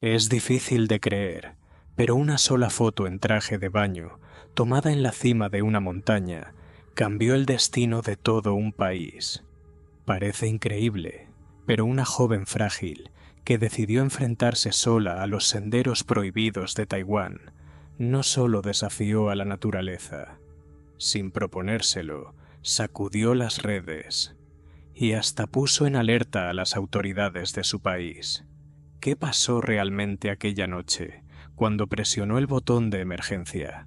Es difícil de creer, pero una sola foto en traje de baño, tomada en la cima de una montaña, cambió el destino de todo un país. Parece increíble, pero una joven frágil, que decidió enfrentarse sola a los senderos prohibidos de Taiwán, no solo desafió a la naturaleza, sin proponérselo, sacudió las redes y hasta puso en alerta a las autoridades de su país. ¿Qué pasó realmente aquella noche, cuando presionó el botón de emergencia?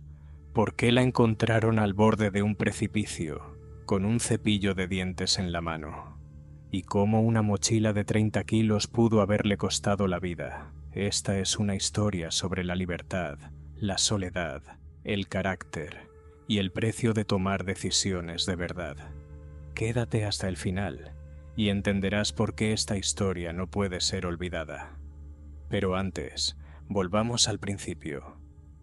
¿Por qué la encontraron al borde de un precipicio, con un cepillo de dientes en la mano? ¿Y cómo una mochila de 30 kilos pudo haberle costado la vida? Esta es una historia sobre la libertad, la soledad, el carácter y el precio de tomar decisiones de verdad. Quédate hasta el final y entenderás por qué esta historia no puede ser olvidada. Pero antes, volvamos al principio.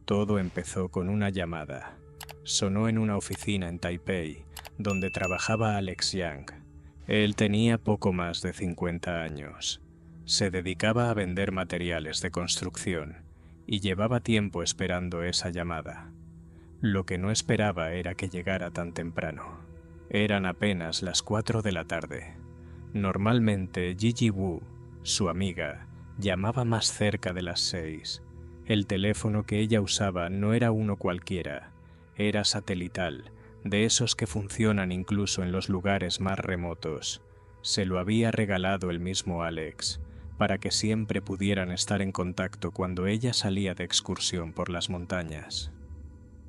Todo empezó con una llamada. Sonó en una oficina en Taipei, donde trabajaba Alex Yang. Él tenía poco más de 50 años. Se dedicaba a vender materiales de construcción y llevaba tiempo esperando esa llamada. Lo que no esperaba era que llegara tan temprano. Eran apenas las 4 de la tarde. Normalmente Gigi Wu, su amiga, llamaba más cerca de las 6. El teléfono que ella usaba no era uno cualquiera, era satelital, de esos que funcionan incluso en los lugares más remotos. Se lo había regalado el mismo Alex, para que siempre pudieran estar en contacto cuando ella salía de excursión por las montañas.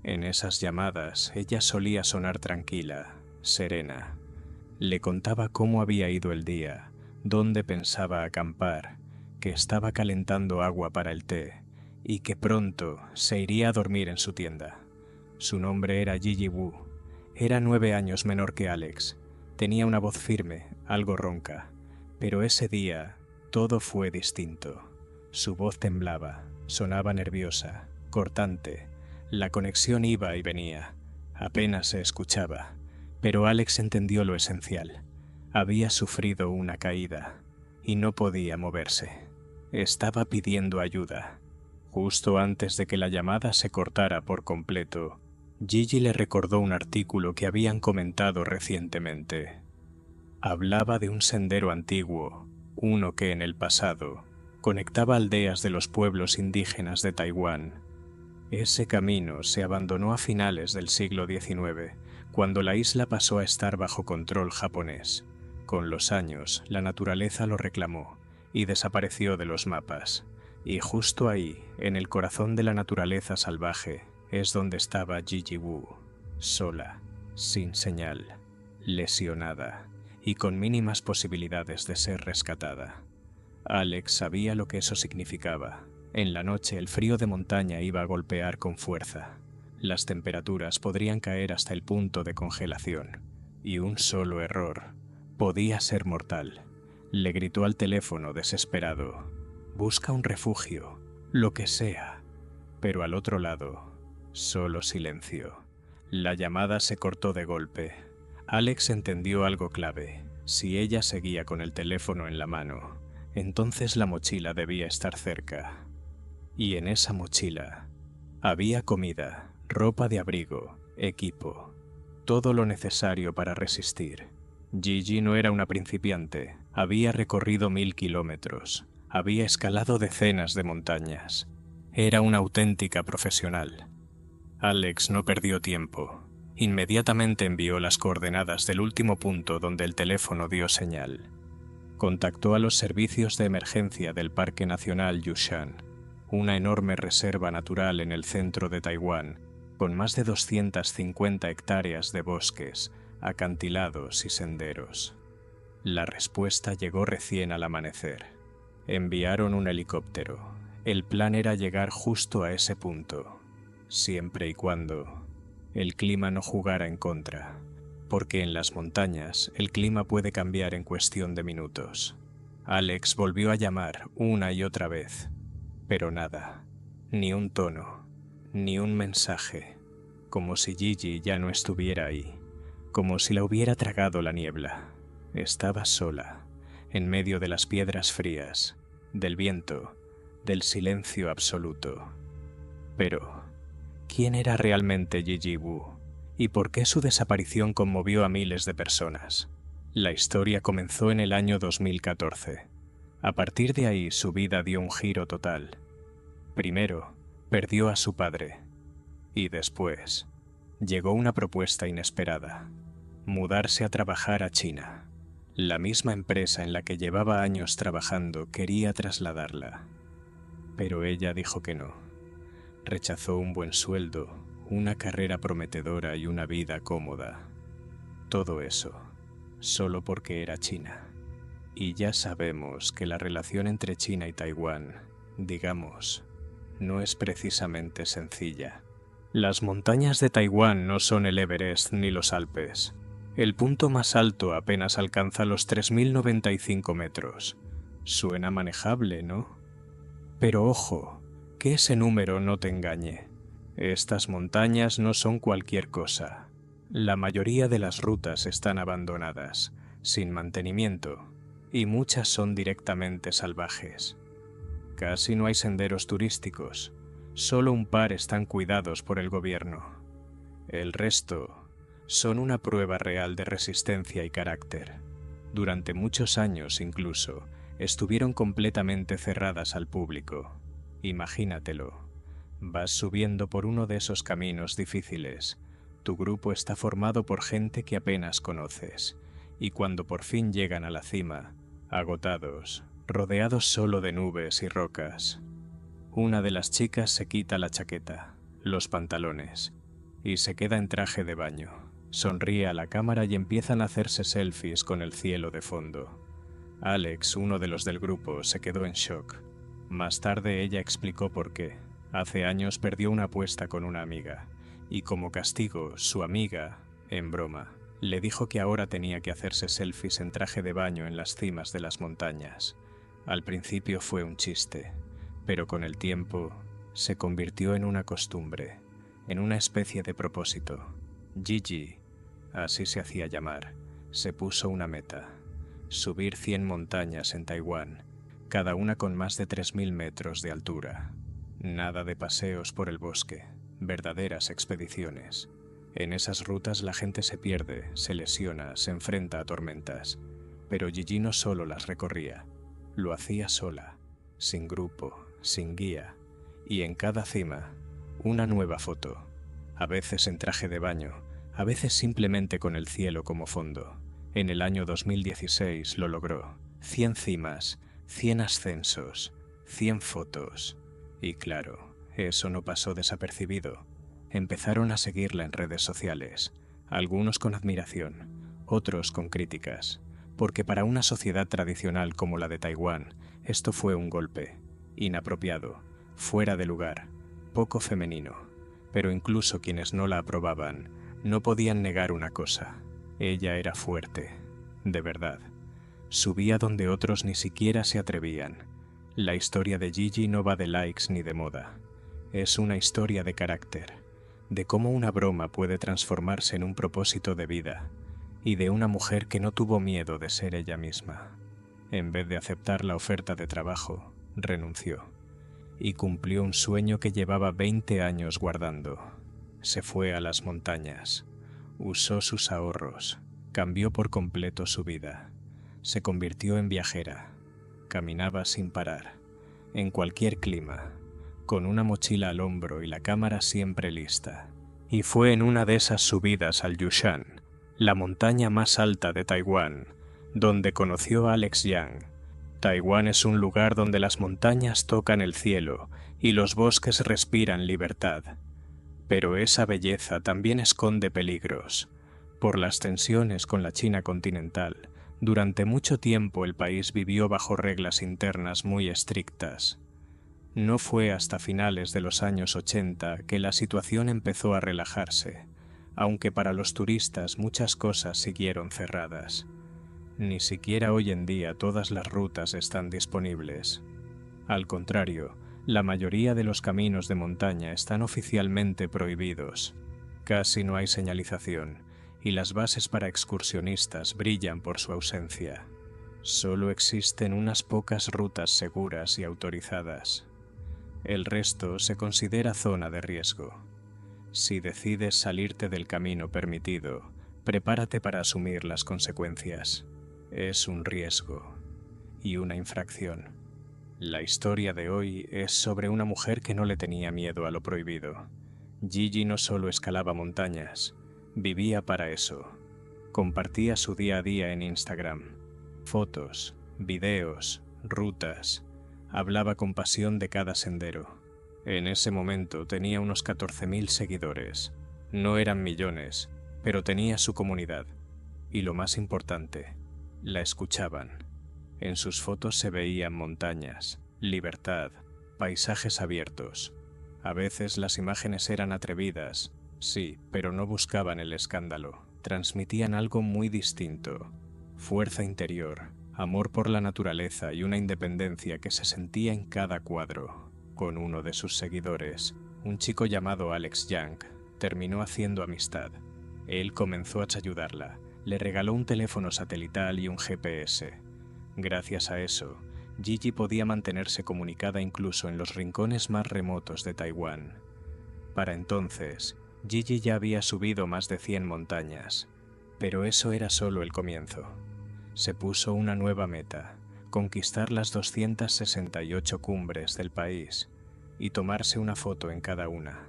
En esas llamadas, ella solía sonar tranquila, serena. Le contaba cómo había ido el día, dónde pensaba acampar, que estaba calentando agua para el té y que pronto se iría a dormir en su tienda. Su nombre era Gigi Wu. Era 9 años menor que Alex. Tenía una voz firme, algo ronca, pero ese día todo fue distinto. Su voz temblaba, sonaba nerviosa, cortante. La conexión iba y venía. Apenas se escuchaba. Pero Alex entendió lo esencial. Había sufrido una caída y no podía moverse. Estaba pidiendo ayuda. Justo antes de que la llamada se cortara por completo, Gigi le recordó un artículo que habían comentado recientemente. Hablaba de un sendero antiguo, uno que en el pasado conectaba aldeas de los pueblos indígenas de Taiwán. Ese camino se abandonó a finales del siglo XIX, cuando la isla pasó a estar bajo control japonés. Con los años, la naturaleza lo reclamó y desapareció de los mapas. Y justo ahí, en el corazón de la naturaleza salvaje, es donde estaba Gigi Wu, sola, sin señal, lesionada y con mínimas posibilidades de ser rescatada. Alex sabía lo que eso significaba. En la noche el frío de montaña iba a golpear con fuerza. Las temperaturas podrían caer hasta el punto de congelación, y un solo error podía ser mortal. Le gritó al teléfono desesperado: «Busca un refugio, lo que sea». Pero al otro lado, solo silencio. La llamada se cortó de golpe. Alex entendió algo clave. Si ella seguía con el teléfono en la mano, entonces la mochila debía estar cerca. Y en esa mochila había comida, ropa de abrigo, equipo, todo lo necesario para resistir. Gigi no era una principiante, había recorrido 1000 kilómetros, había escalado decenas de montañas. Era una auténtica profesional. Alex no perdió tiempo. Inmediatamente envió las coordenadas del último punto donde el teléfono dio señal. Contactó a los servicios de emergencia del Parque Nacional Yushan, una enorme reserva natural en el centro de Taiwán, con más de 250 hectáreas de bosques, acantilados y senderos. La respuesta llegó recién al amanecer. Enviaron un helicóptero. El plan era llegar justo a ese punto, siempre y cuando el clima no jugara en contra, porque en las montañas el clima puede cambiar en cuestión de minutos. Alex volvió a llamar una y otra vez, pero nada, ni un tono, ni un mensaje, como si Gigi ya no estuviera ahí, como si la hubiera tragado la niebla. Estaba sola, en medio de las piedras frías, del viento, del silencio absoluto. Pero, ¿quién era realmente Gigi Wu? ¿Y por qué su desaparición conmovió a miles de personas? La historia comenzó en el año 2014. A partir de ahí su vida dio un giro total. Primero, perdió a su padre. Y después, llegó una propuesta inesperada: mudarse a trabajar a China. La misma empresa en la que llevaba años trabajando quería trasladarla. Pero ella dijo que no. Rechazó un buen sueldo, una carrera prometedora y una vida cómoda. Todo eso, solo porque era China. Y ya sabemos que la relación entre China y Taiwán, digamos, no es precisamente sencilla. Las montañas de Taiwán no son el Everest ni los Alpes. El punto más alto apenas alcanza los 3095 metros. Suena manejable, ¿no? Pero ojo, que ese número no te engañe. Estas montañas no son cualquier cosa. La mayoría de las rutas están abandonadas, sin mantenimiento, y muchas son directamente salvajes. Casi no hay senderos turísticos, solo un par están cuidados por el gobierno. El resto son una prueba real de resistencia y carácter. Durante muchos años incluso, estuvieron completamente cerradas al público. Imagínatelo. Vas subiendo por uno de esos caminos difíciles. Tu grupo está formado por gente que apenas conoces. Y cuando por fin llegan a la cima, agotados, rodeados solo de nubes y rocas, una de las chicas se quita la chaqueta, los pantalones, y se queda en traje de baño. Sonríe a la cámara y empiezan a hacerse selfies con el cielo de fondo. Alex, uno de los del grupo, se quedó en shock. Más tarde ella explicó por qué. Hace años perdió una apuesta con una amiga, y como castigo, su amiga, en broma, le dijo que ahora tenía que hacerse selfies en traje de baño en las cimas de las montañas. Al principio fue un chiste, pero con el tiempo se convirtió en una costumbre, en una especie de propósito. Gigi, así se hacía llamar, se puso una meta: subir 100 montañas en Taiwán, cada una con más de 3000 metros de altura. Nada de paseos por el bosque, verdaderas expediciones. En esas rutas la gente se pierde, se lesiona, se enfrenta a tormentas. Pero Gigi no solo las recorría, lo hacía sola, sin grupo, sin guía, y en cada cima, una nueva foto, a veces en traje de baño, a veces simplemente con el cielo como fondo. En el año 2016 lo logró. 100 cimas, 100 ascensos, 100 fotos. Y claro, eso no pasó desapercibido. Empezaron a seguirla en redes sociales, algunos con admiración, otros con críticas, porque para una sociedad tradicional como la de Taiwán, esto fue un golpe, inapropiado, fuera de lugar, poco femenino. Pero incluso quienes no la aprobaban no podían negar una cosa: ella era fuerte, de verdad. Subía donde otros ni siquiera se atrevían. La historia de Gigi no va de likes ni de moda. Es una historia de carácter, de cómo una broma puede transformarse en un propósito de vida, y de una mujer que no tuvo miedo de ser ella misma. En vez de aceptar la oferta de trabajo, renunció, y cumplió un sueño que llevaba 20 años guardando. Se fue a las montañas, usó sus ahorros, cambió por completo su vida. Se convirtió en viajera, caminaba sin parar, en cualquier clima, con una mochila al hombro y la cámara siempre lista. Y fue en una de esas subidas al Yushan, la montaña más alta de Taiwán, donde conoció a Alex Yang. Taiwán es un lugar donde las montañas tocan el cielo y los bosques respiran libertad. Pero esa belleza también esconde peligros. Por las tensiones con la China continental, durante mucho tiempo el país vivió bajo reglas internas muy estrictas. No fue hasta finales de los años 80 que la situación empezó a relajarse, aunque para los turistas muchas cosas siguieron cerradas. Ni siquiera hoy en día todas las rutas están disponibles. Al contrario, la mayoría de los caminos de montaña están oficialmente prohibidos. Casi no hay señalización, y las bases para excursionistas brillan por su ausencia. Solo existen unas pocas rutas seguras y autorizadas. El resto se considera zona de riesgo. Si decides salirte del camino permitido, prepárate para asumir las consecuencias. Es un riesgo y una infracción. La historia de hoy es sobre una mujer que no le tenía miedo a lo prohibido. Gigi no solo escalaba montañas, vivía para eso. Compartía su día a día en Instagram. Fotos, videos, rutas. Hablaba con pasión de cada sendero. En ese momento tenía unos 14.000 seguidores. No eran millones, pero tenía su comunidad. Y lo más importante, la escuchaban. En sus fotos se veían montañas, libertad, paisajes abiertos. A veces las imágenes eran atrevidas, sí, pero no buscaban el escándalo. Transmitían algo muy distinto: fuerza interior, amor por la naturaleza y una independencia que se sentía en cada cuadro. Con uno de sus seguidores, un chico llamado Alex Young, terminó haciendo amistad. Él comenzó a ayudarla, le regaló un teléfono satelital y un GPS. Gracias a eso, Gigi podía mantenerse comunicada incluso en los rincones más remotos de Taiwán. Para entonces, Gigi ya había subido más de 100 montañas, pero eso era solo el comienzo. Se puso una nueva meta: conquistar las 268 cumbres del país y tomarse una foto en cada una.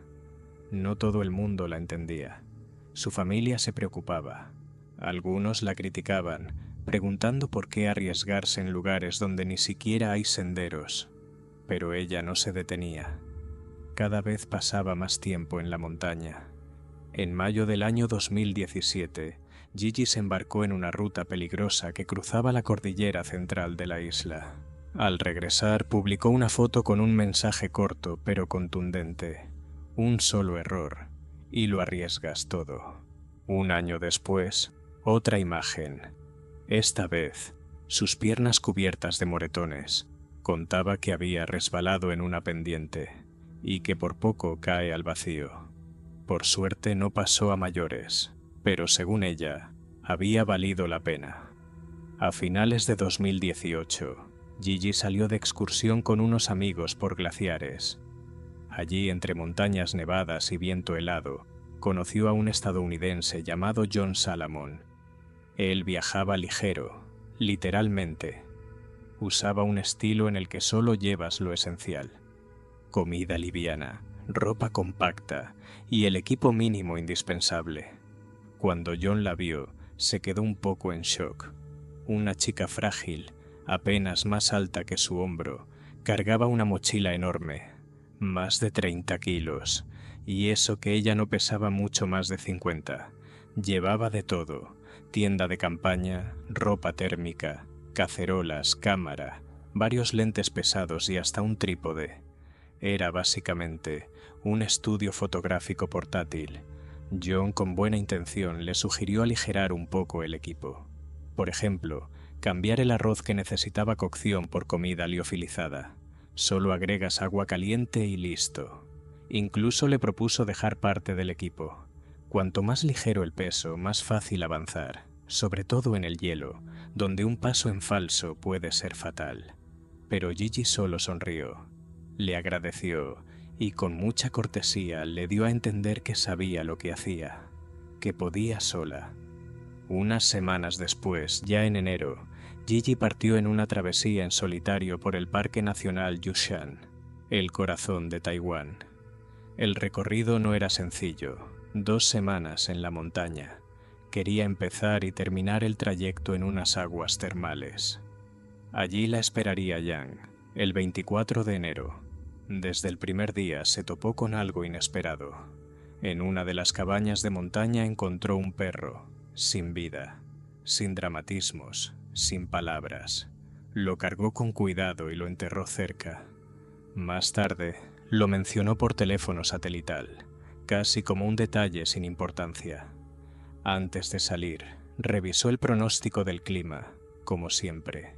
No todo el mundo la entendía. Su familia se preocupaba. Algunos la criticaban, preguntando por qué arriesgarse en lugares donde ni siquiera hay senderos. Pero ella no se detenía. Cada vez pasaba más tiempo en la montaña. En mayo del año 2017, Gigi se embarcó en una ruta peligrosa que cruzaba la cordillera central de la isla. Al regresar, publicó una foto con un mensaje corto pero contundente: un solo error y lo arriesgas todo. Un año después, otra imagen. Esta vez, sus piernas cubiertas de moretones. Contaba que había resbalado en una pendiente y que por poco cae al vacío. Por suerte no pasó a mayores, pero según ella, había valido la pena. A finales de 2018, Gigi salió de excursión con unos amigos por glaciares. Allí, entre montañas nevadas y viento helado, conoció a un estadounidense llamado John Salomon. Él viajaba ligero, literalmente. Usaba un estilo en el que solo llevas lo esencial: comida liviana, ropa compacta y el equipo mínimo indispensable. Cuando John la vio, se quedó un poco en shock. Una chica frágil, apenas más alta que su hombro, cargaba una mochila enorme, más de 30 kilos, y eso que ella no pesaba mucho más de 50. Llevaba de todo: tienda de campaña, ropa térmica, cacerolas, cámara, varios lentes pesados y hasta un trípode. Era básicamente un estudio fotográfico portátil. John, con buena intención, le sugirió aligerar un poco el equipo. Por ejemplo, cambiar el arroz que necesitaba cocción por comida liofilizada. Solo agregas agua caliente y listo. Incluso le propuso dejar parte del equipo. Cuanto más ligero el peso, más fácil avanzar, sobre todo en el hielo, donde un paso en falso puede ser fatal. Pero Gigi solo sonrió. Le agradeció y con mucha cortesía le dio a entender que sabía lo que hacía, que podía sola. Unas semanas después, ya en enero, Gigi partió en una travesía en solitario por el Parque Nacional Yushan, el corazón de Taiwán. El recorrido no era sencillo: 2 semanas en la montaña. Quería empezar y terminar el trayecto en unas aguas termales. Allí la esperaría Yang, el 24 de enero. Desde el primer día se topó con algo inesperado. En una de las cabañas de montaña encontró un perro, sin vida, sin dramatismos, sin palabras. Lo cargó con cuidado y lo enterró cerca. Más tarde, lo mencionó por teléfono satelital, casi como un detalle sin importancia. Antes de salir, revisó el pronóstico del clima, como siempre.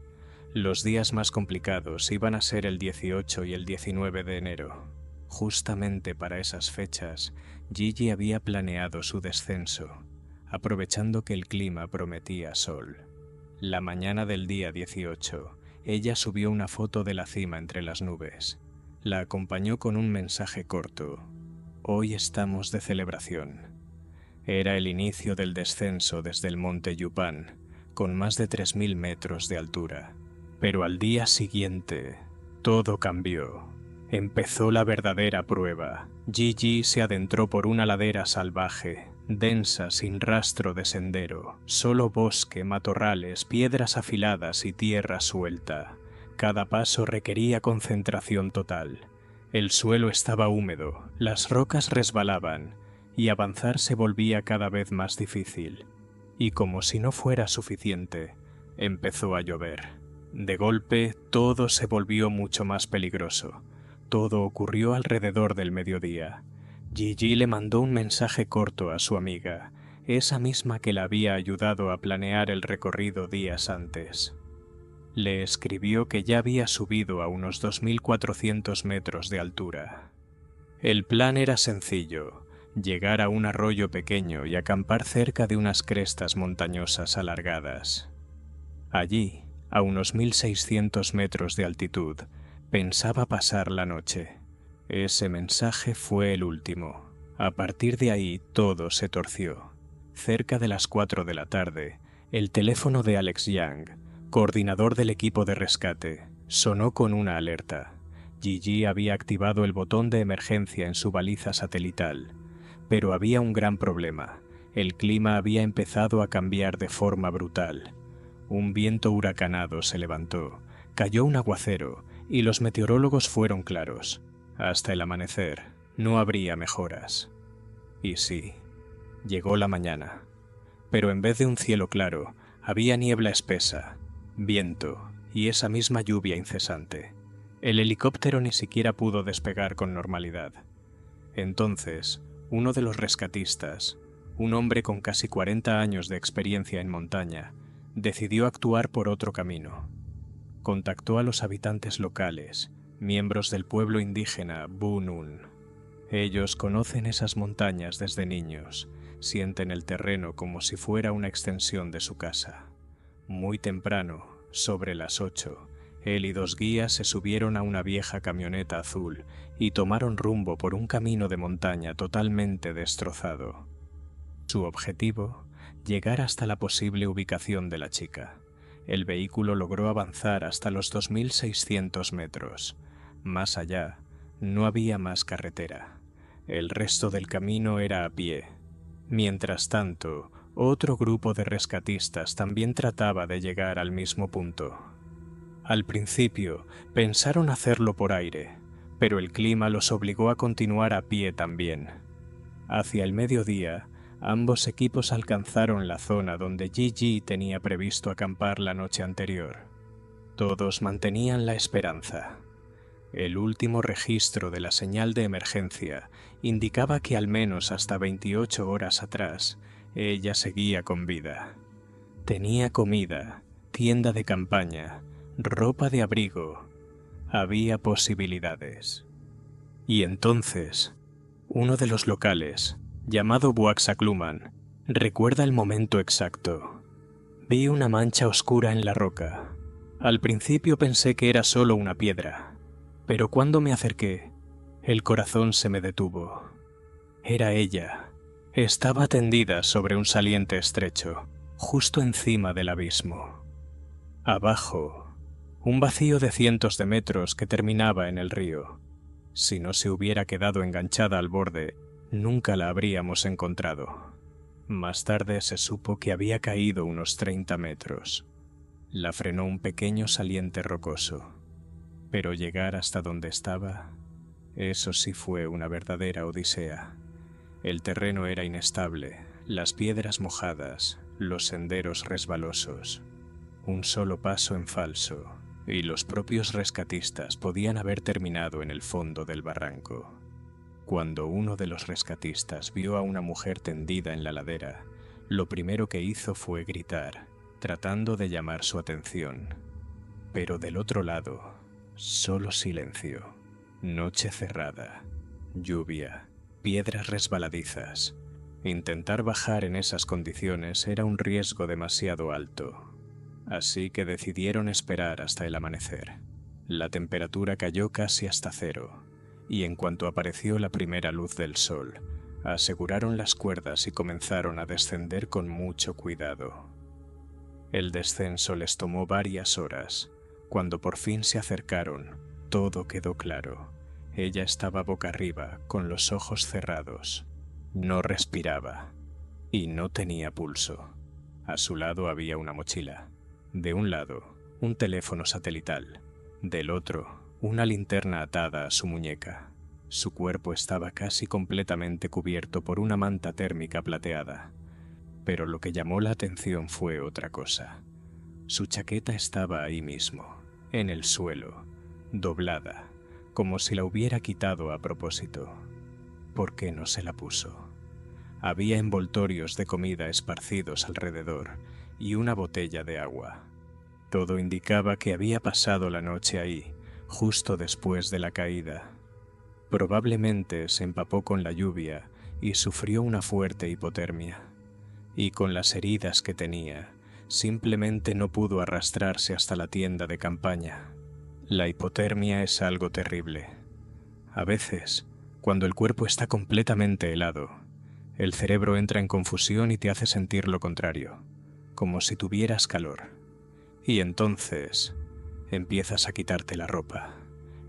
Los días más complicados iban a ser el 18 y el 19 de enero. Justamente para esas fechas, Gigi había planeado su descenso, aprovechando que el clima prometía sol. La mañana del día 18, ella subió una foto de la cima entre las nubes. La acompañó con un mensaje corto: «Hoy estamos de celebración». Era el inicio del descenso desde el monte Yupan, con más de 3000 metros de altura. Pero al día siguiente, todo cambió. Empezó la verdadera prueba. Gigi se adentró por una ladera salvaje, densa, sin rastro de sendero, solo bosque, matorrales, piedras afiladas y tierra suelta. Cada paso requería concentración total. El suelo estaba húmedo, las rocas resbalaban, y avanzar se volvía cada vez más difícil. Y como si no fuera suficiente, empezó a llover. De golpe, todo se volvió mucho más peligroso. Todo ocurrió alrededor del mediodía. Gigi le mandó un mensaje corto a su amiga, esa misma que la había ayudado a planear el recorrido días antes. Le escribió que ya había subido a unos 2400 metros de altura. El plan era sencillo: llegar a un arroyo pequeño y acampar cerca de unas crestas montañosas alargadas. Allí, a unos 1600 metros de altitud, pensaba pasar la noche. Ese mensaje fue el último. A partir de ahí todo se torció. Cerca de las 4 de la tarde, el teléfono de Alex Young, coordinador del equipo de rescate, sonó con una alerta. Gigi había activado el botón de emergencia en su baliza satelital, pero había un gran problema. El clima había empezado a cambiar de forma brutal. Un viento huracanado se levantó, cayó un aguacero y los meteorólogos fueron claros: hasta el amanecer no habría mejoras. Y sí, llegó la mañana, pero en vez de un cielo claro, había niebla espesa, viento y esa misma lluvia incesante. El helicóptero ni siquiera pudo despegar con normalidad. Entonces, uno de los rescatistas, un hombre con casi 40 años de experiencia en montaña, decidió actuar por otro camino. Contactó a los habitantes locales, miembros del pueblo indígena Bunun. Ellos conocen esas montañas desde niños, sienten el terreno como si fuera una extensión de su casa. Muy temprano, sobre las 8, él y 2 guías se subieron a una vieja camioneta azul y tomaron rumbo por un camino de montaña totalmente destrozado. Su objetivo: llegar hasta la posible ubicación de la chica. El vehículo logró avanzar hasta los 2600 metros. Más allá, no había más carretera. El resto del camino era a pie. Mientras tanto, otro grupo de rescatistas también trataba de llegar al mismo punto. Al principio, pensaron hacerlo por aire, pero el clima los obligó a continuar a pie también. Hacia el mediodía, ambos equipos alcanzaron la zona donde Gigi tenía previsto acampar la noche anterior. Todos mantenían la esperanza. El último registro de la señal de emergencia indicaba que al menos hasta 28 horas atrás, ella seguía con vida. Tenía comida, tienda de campaña, ropa de abrigo. Había posibilidades. Y entonces, uno de los locales, llamado Buaxacluman, recuerda el momento exacto. Vi una mancha oscura en la roca. Al principio pensé que era solo una piedra, pero cuando me acerqué, el corazón se me detuvo. Era ella. Estaba tendida sobre un saliente estrecho, justo encima del abismo. Abajo, un vacío de cientos de metros que terminaba en el río. Si no se hubiera quedado enganchada al borde, nunca la habríamos encontrado. Más tarde se supo que había caído unos 30 metros. La frenó un pequeño saliente rocoso. Pero llegar hasta donde estaba, eso sí fue una verdadera odisea. El terreno era inestable, las piedras mojadas, los senderos resbalosos. Un solo paso en falso, y los propios rescatistas podían haber terminado en el fondo del barranco. Cuando uno de los rescatistas vio a una mujer tendida en la ladera, lo primero que hizo fue gritar, tratando de llamar su atención. Pero del otro lado, solo silencio, noche cerrada, lluvia, piedras resbaladizas. Intentar bajar en esas condiciones era un riesgo demasiado alto, así que decidieron esperar hasta el amanecer. La temperatura cayó casi hasta cero, y en cuanto apareció la primera luz del sol, aseguraron las cuerdas y comenzaron a descender con mucho cuidado. El descenso les tomó varias horas. Cuando por fin se acercaron, todo quedó claro. Ella estaba boca arriba, con los ojos cerrados. No respiraba y no tenía pulso. A su lado había una mochila. De un lado, un teléfono satelital. Del otro, una linterna atada a su muñeca. Su cuerpo estaba casi completamente cubierto por una manta térmica plateada. Pero lo que llamó la atención fue otra cosa. Su chaqueta estaba ahí mismo, en el suelo, doblada, como si la hubiera quitado a propósito. ¿Por qué no se la puso? Había envoltorios de comida esparcidos alrededor y una botella de agua. Todo indicaba que había pasado la noche ahí, justo después de la caída. Probablemente se empapó con la lluvia y sufrió una fuerte hipotermia. Y con las heridas que tenía, simplemente no pudo arrastrarse hasta la tienda de campaña. La hipotermia es algo terrible. A veces, cuando el cuerpo está completamente helado, el cerebro entra en confusión y te hace sentir lo contrario, como si tuvieras calor. Y entonces empiezas a quitarte la ropa.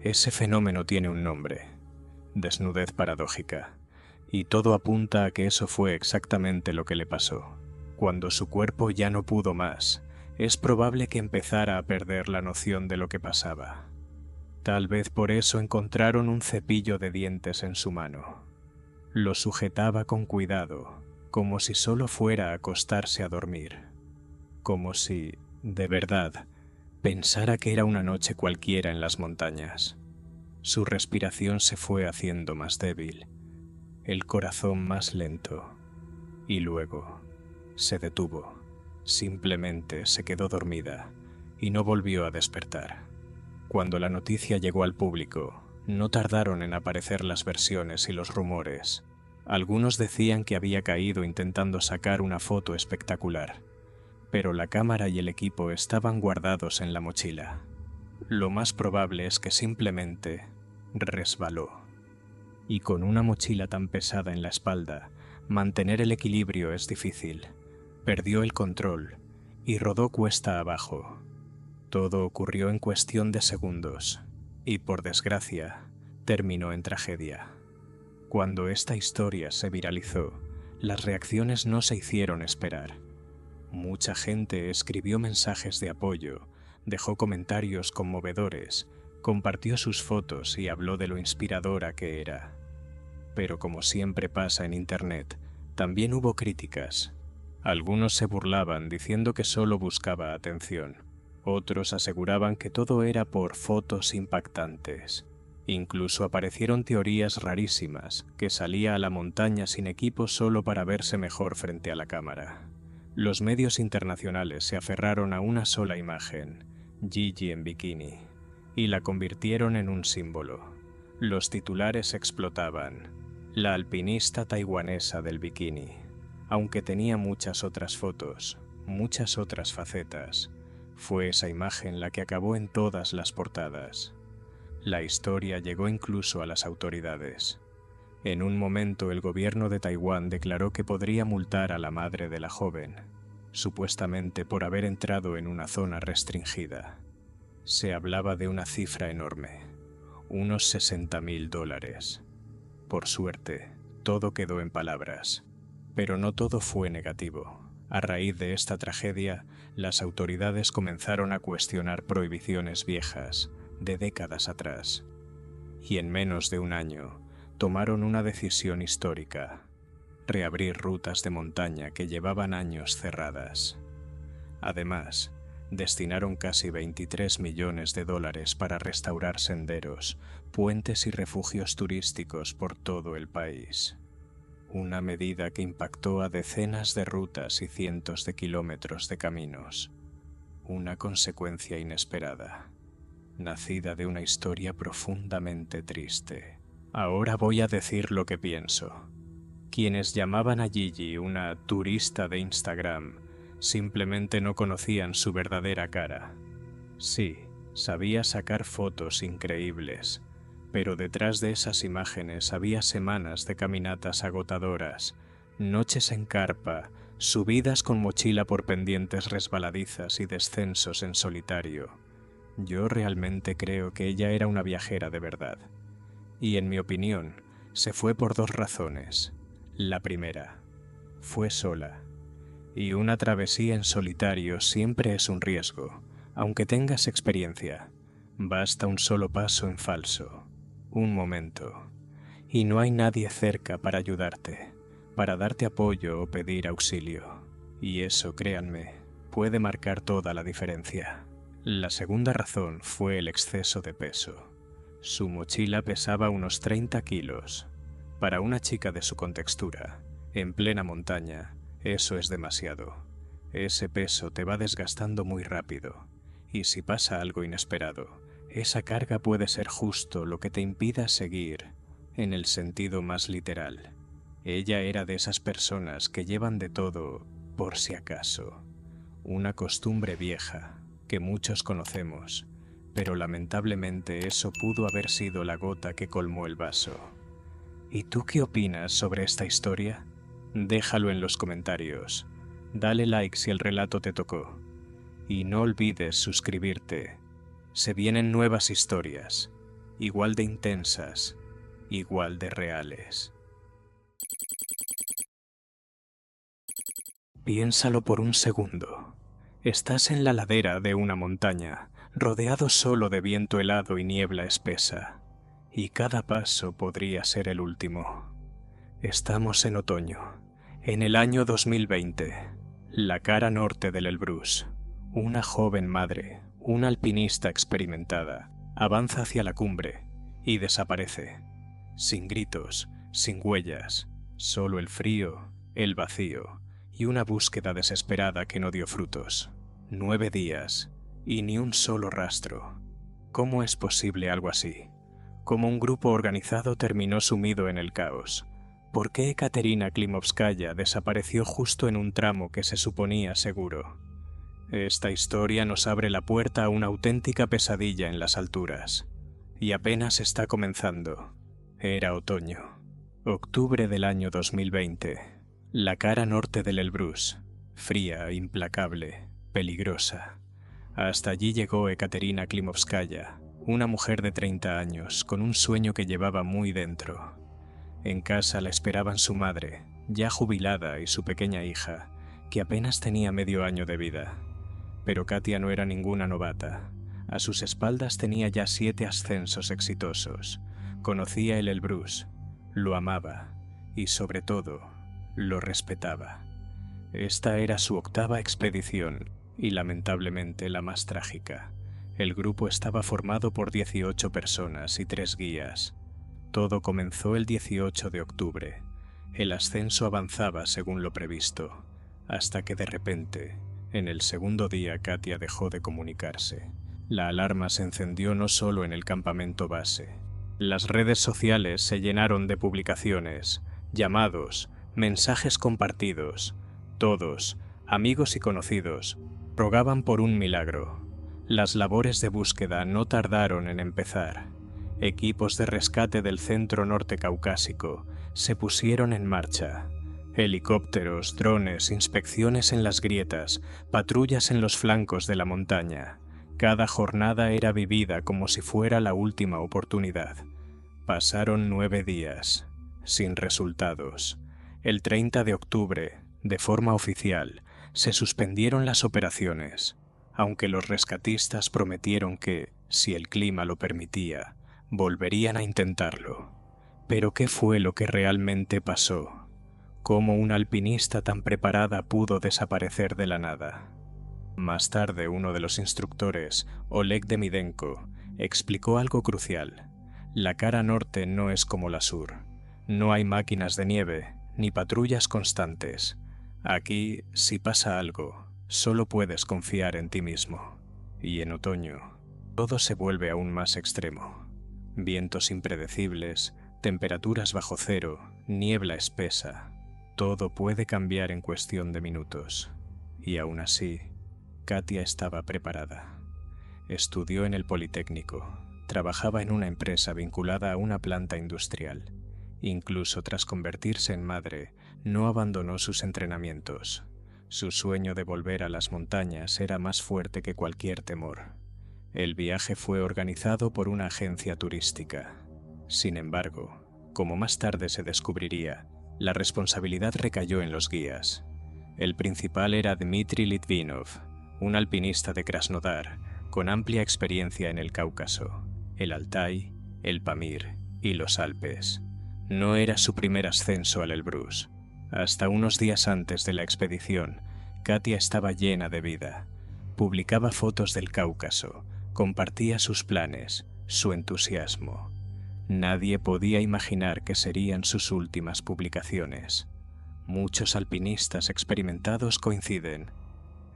Ese fenómeno tiene un nombre: desnudez paradójica. Y todo apunta a que eso fue exactamente lo que le pasó. Cuando su cuerpo ya no pudo más, es probable que empezara a perder la noción de lo que pasaba. Tal vez por eso encontraron un cepillo de dientes en su mano. Lo sujetaba con cuidado, como si solo fuera a acostarse a dormir. Como si, de verdad, pensara que era una noche cualquiera en las montañas. Su respiración se fue haciendo más débil, el corazón más lento, y luego se detuvo. Simplemente se quedó dormida y no volvió a despertar. Cuando la noticia llegó al público, no tardaron en aparecer las versiones y los rumores. Algunos decían que había caído intentando sacar una foto espectacular, pero la cámara y el equipo estaban guardados en la mochila. Lo más probable es que simplemente resbaló. Y con una mochila tan pesada en la espalda, mantener el equilibrio es difícil. Perdió el control y rodó cuesta abajo. Todo ocurrió en cuestión de segundos y, por desgracia, terminó en tragedia. Cuando esta historia se viralizó, las reacciones no se hicieron esperar. Mucha gente escribió mensajes de apoyo, dejó comentarios conmovedores, compartió sus fotos y habló de lo inspiradora que era. Pero como siempre pasa en Internet, también hubo críticas. Algunos se burlaban diciendo que solo buscaba atención. Otros aseguraban que todo era por fotos impactantes. Incluso aparecieron teorías rarísimas, que salía a la montaña sin equipo solo para verse mejor frente a la cámara. Los medios internacionales se aferraron a una sola imagen, Gigi en bikini, y la convirtieron en un símbolo. Los titulares explotaban: la alpinista taiwanesa del bikini. Aunque tenía muchas otras fotos, muchas otras facetas, fue esa imagen la que acabó en todas las portadas. La historia llegó incluso a las autoridades. En un momento el gobierno de Taiwán declaró que podría multar a la madre de la joven, supuestamente por haber entrado en una zona restringida. Se hablaba de una cifra enorme, unos $60.000. Por suerte, todo quedó en palabras. Pero no todo fue negativo. A raíz de esta tragedia, las autoridades comenzaron a cuestionar prohibiciones viejas, de décadas atrás. Y en menos de un año, tomaron una decisión histórica: reabrir rutas de montaña que llevaban años cerradas. Además, destinaron casi $23 millones para restaurar senderos, puentes y refugios turísticos por todo el país. Una medida que impactó a decenas de rutas y cientos de kilómetros de caminos. Una consecuencia inesperada, nacida de una historia profundamente triste. Ahora voy a decir lo que pienso. Quienes llamaban a Gigi una turista de Instagram simplemente no conocían su verdadera cara. Sí, Sabía sacar fotos increíbles, pero detrás de esas imágenes había semanas de caminatas agotadoras, noches en carpa, subidas con mochila por pendientes resbaladizas y descensos en solitario. Yo realmente creo que ella era una viajera de verdad. Y en mi opinión, se fue por 2 razones. La primera, fue sola. Y una travesía en solitario siempre es un riesgo, aunque tengas experiencia. Basta un solo paso en falso, un momento, y no hay nadie cerca para ayudarte, para darte apoyo o pedir auxilio. Y eso, créanme, puede marcar toda la diferencia. La segunda razón fue el exceso de peso. Su mochila pesaba unos 30 kilos. Para una chica de su contextura, en plena montaña, eso es demasiado. Ese peso te va desgastando muy rápido, y si pasa algo inesperado, esa carga puede ser justo lo que te impida seguir, en el sentido más literal. Ella era de esas personas que llevan de todo por si acaso. Una costumbre vieja que muchos conocemos, pero lamentablemente eso pudo haber sido la gota que colmó el vaso. ¿Y tú qué opinas sobre esta historia? Déjalo en los comentarios. Dale like si el relato te tocó. Y no olvides suscribirte. Se vienen nuevas historias, igual de intensas, igual de reales. Piénsalo por un segundo. Estás en la ladera de una montaña, rodeado solo de viento helado y niebla espesa, y cada paso podría ser el último. Estamos en otoño, en el año 2020, la cara norte del Elbrus. Una joven madre, una alpinista experimentada, avanza hacia la cumbre y desaparece. Sin gritos, sin huellas, solo el frío, el vacío y una búsqueda desesperada que no dio frutos. 9 días y ni un solo rastro. ¿Cómo es posible algo así? ¿Cómo un grupo organizado terminó sumido en el caos? ¿Por qué Ekaterina Klimovskaya desapareció justo en un tramo que se suponía seguro? Esta historia nos abre la puerta a una auténtica pesadilla en las alturas. Y apenas está comenzando. Era otoño. Octubre del año 2020. La cara norte del Elbrus. Fría, implacable, peligrosa. Hasta allí llegó Ekaterina Klimovskaya, una mujer de 30 años, con un sueño que llevaba muy dentro. En casa la esperaban su madre, ya jubilada, y su pequeña hija, que apenas tenía medio año de vida. Pero Katia no era ninguna novata. A sus espaldas tenía ya 7 ascensos exitosos. Conocía el Elbrus, lo amaba y, sobre todo, lo respetaba. Esta era su 8ª expedición y, lamentablemente, la más trágica. El grupo estaba formado por 18 personas y 3 guías. Todo comenzó el 18 de octubre. El ascenso avanzaba según lo previsto, hasta que de repente, en el segundo día, Katia dejó de comunicarse. La alarma se encendió no solo en el campamento base. Las redes sociales se llenaron de publicaciones, llamados, mensajes compartidos. Todos, amigos y conocidos, rogaban por un milagro. Las labores de búsqueda no tardaron en empezar. Equipos de rescate del centro norte caucásico se pusieron en marcha. Helicópteros, drones, inspecciones en las grietas, patrullas en los flancos de la montaña. Cada jornada era vivida como si fuera la última oportunidad. Pasaron 9 días, sin resultados. El 30 de octubre, de forma oficial, se suspendieron las operaciones, aunque los rescatistas prometieron que, si el clima lo permitía, volverían a intentarlo. Pero ¿qué fue lo que realmente pasó? ¿Cómo una alpinista tan preparada pudo desaparecer de la nada? Más tarde, uno de los instructores, Oleg Demidenko, explicó algo crucial. La cara norte no es como la sur. No hay máquinas de nieve, ni patrullas constantes. Aquí, si pasa algo, solo puedes confiar en ti mismo. Y en otoño, todo se vuelve aún más extremo. Vientos impredecibles, temperaturas bajo cero, niebla espesa. Todo puede cambiar en cuestión de minutos. Y aún así, Katia estaba preparada. Estudió en el Politécnico. Trabajaba en una empresa vinculada a una planta industrial. Incluso tras convertirse en madre, no abandonó sus entrenamientos. Su sueño de volver a las montañas era más fuerte que cualquier temor. El viaje fue organizado por una agencia turística. Sin embargo, como más tarde se descubriría, la responsabilidad recayó en los guías. El principal era Dmitry Litvinov, un alpinista de Krasnodar, con amplia experiencia en el Cáucaso, el Altai, el Pamir y los Alpes. No era su primer ascenso al Elbrus. Hasta unos días antes de la expedición, Katia estaba llena de vida. Publicaba fotos del Cáucaso, compartía sus planes, su entusiasmo. Nadie podía imaginar que serían sus últimas publicaciones. Muchos alpinistas experimentados coinciden.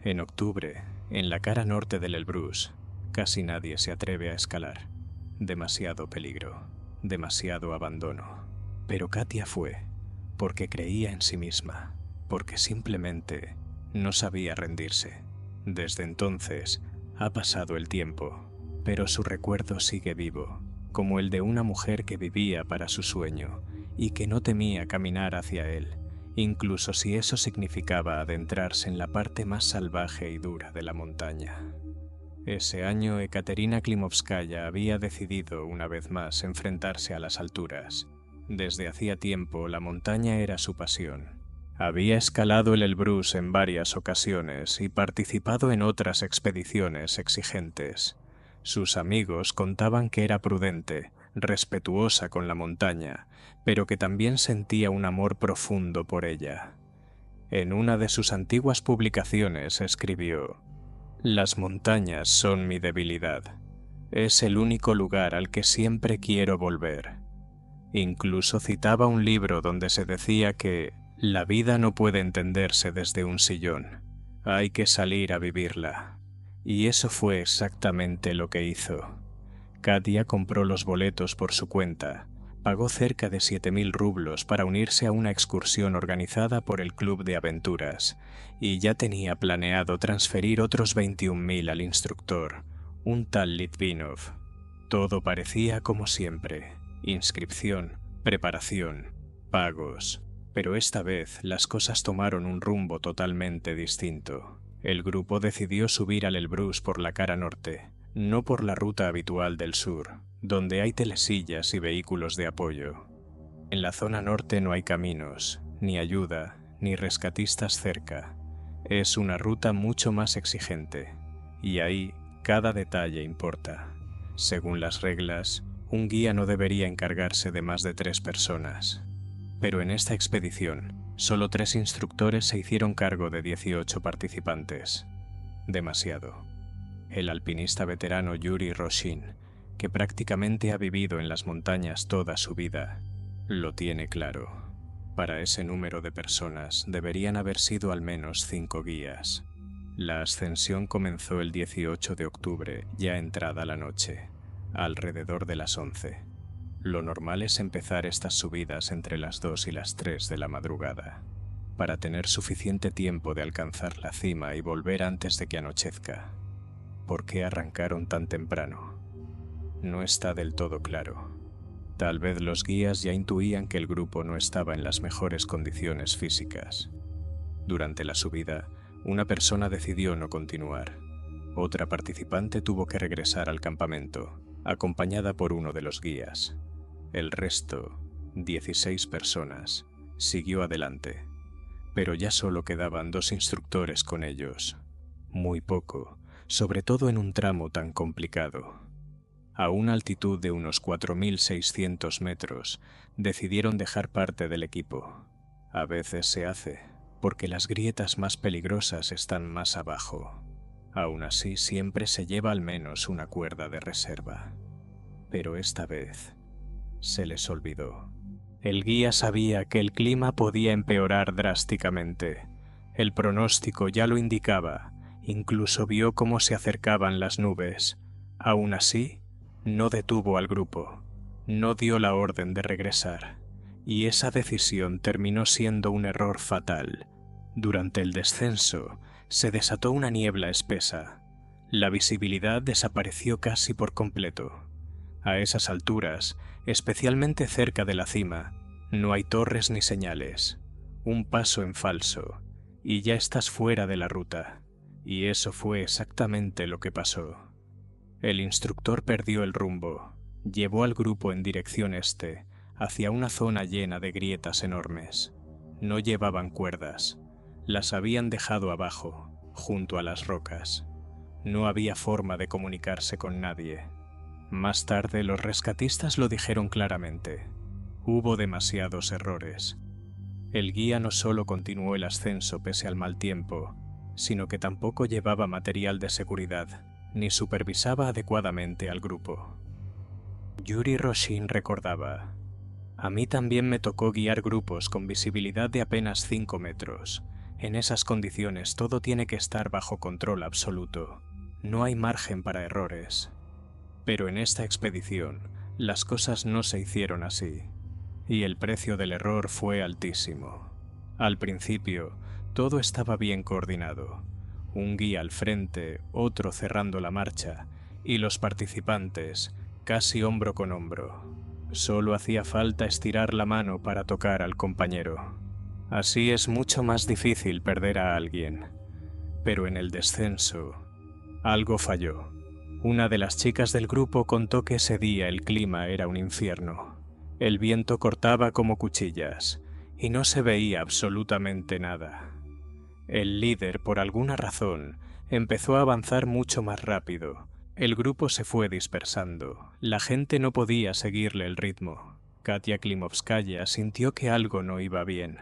En octubre, en la cara norte del Elbrus, casi nadie se atreve a escalar. Demasiado peligro, demasiado abandono. Pero Katia fue, porque creía en sí misma, porque simplemente no sabía rendirse. Desde entonces ha pasado el tiempo, pero su recuerdo sigue vivo, como el de una mujer que vivía para su sueño y que no temía caminar hacia él, incluso si eso significaba adentrarse en la parte más salvaje y dura de la montaña. Ese año Ekaterina Klimovskaya había decidido una vez más enfrentarse a las alturas. Desde hacía tiempo la montaña era su pasión. Había escalado el Elbrus en varias ocasiones y participado en otras expediciones exigentes. Sus amigos contaban que era prudente, respetuosa con la montaña, pero que también sentía un amor profundo por ella. En una de sus antiguas publicaciones escribió: «Las montañas son mi debilidad. Es el único lugar al que siempre quiero volver». Incluso citaba un libro donde se decía que la vida no puede entenderse desde un sillón. Hay que salir a vivirla. Y eso fue exactamente lo que hizo. Katia compró los boletos por su cuenta, pagó cerca de 7.000 rublos para unirse a una excursión organizada por el Club de Aventuras, y ya tenía planeado transferir otros 21.000 al instructor, un tal Litvinov. Todo parecía como siempre: inscripción, preparación, pagos. Pero esta vez las cosas tomaron un rumbo totalmente distinto. El grupo decidió subir al Elbrus por la cara norte, no por la ruta habitual del sur, donde hay telesillas y vehículos de apoyo. En la zona norte no hay caminos, ni ayuda, ni rescatistas cerca. Es una ruta mucho más exigente, y ahí cada detalle importa. Según las reglas, un guía no debería encargarse de más de 3 personas. Pero en esta expedición, solo 3 instructores se hicieron cargo de 18 participantes. Demasiado. El alpinista veterano Yuri Roshin, que prácticamente ha vivido en las montañas toda su vida, lo tiene claro. Para ese número de personas deberían haber sido al menos 5 guías. La ascensión comenzó el 18 de octubre, ya entrada la noche, alrededor de las 11. Lo normal es empezar estas subidas entre las 2 y las 3 de la madrugada, para tener suficiente tiempo de alcanzar la cima y volver antes de que anochezca. ¿Por qué arrancaron tan temprano? No está del todo claro. Tal vez los guías ya intuían que el grupo no estaba en las mejores condiciones físicas. Durante la subida, una persona decidió no continuar. Otra participante tuvo que regresar al campamento, acompañada por uno de los guías. El resto, 16 personas, siguió adelante, pero ya solo quedaban 2 instructores con ellos. Muy poco, sobre todo en un tramo tan complicado. A una altitud de unos 4.600 metros, decidieron dejar parte del equipo. A veces se hace, porque las grietas más peligrosas están más abajo. Aún así, siempre se lleva al menos una cuerda de reserva. Pero esta vez se les olvidó. El guía sabía que el clima podía empeorar drásticamente. El pronóstico ya lo indicaba, incluso vio cómo se acercaban las nubes. Aún así, no detuvo al grupo, no dio la orden de regresar, y esa decisión terminó siendo un error fatal. Durante el descenso, se desató una niebla espesa. La visibilidad desapareció casi por completo. A esas alturas, especialmente cerca de la cima, no hay torres ni señales. Un paso en falso, y ya estás fuera de la ruta. Y eso fue exactamente lo que pasó. El instructor perdió el rumbo. Llevó al grupo en dirección este, hacia una zona llena de grietas enormes. No llevaban cuerdas. Las habían dejado abajo, junto a las rocas. No había forma de comunicarse con nadie. Más tarde los rescatistas lo dijeron claramente. Hubo demasiados errores. El guía no solo continuó el ascenso pese al mal tiempo, sino que tampoco llevaba material de seguridad, ni supervisaba adecuadamente al grupo. Yuri Roshin recordaba: a mí también me tocó guiar grupos con visibilidad de apenas 5 metros. En esas condiciones todo tiene que estar bajo control absoluto. No hay margen para errores. Pero en esta expedición, las cosas no se hicieron así, y el precio del error fue altísimo. Al principio, todo estaba bien coordinado. Un guía al frente, otro cerrando la marcha, y los participantes, casi hombro con hombro. Solo hacía falta estirar la mano para tocar al compañero. Así es mucho más difícil perder a alguien. Pero en el descenso, algo falló. Una de las chicas del grupo contó que ese día el clima era un infierno. El viento cortaba como cuchillas, y no se veía absolutamente nada. El líder, por alguna razón, empezó a avanzar mucho más rápido. El grupo se fue dispersando. La gente no podía seguirle el ritmo. Katia Klimovskaya sintió que algo no iba bien.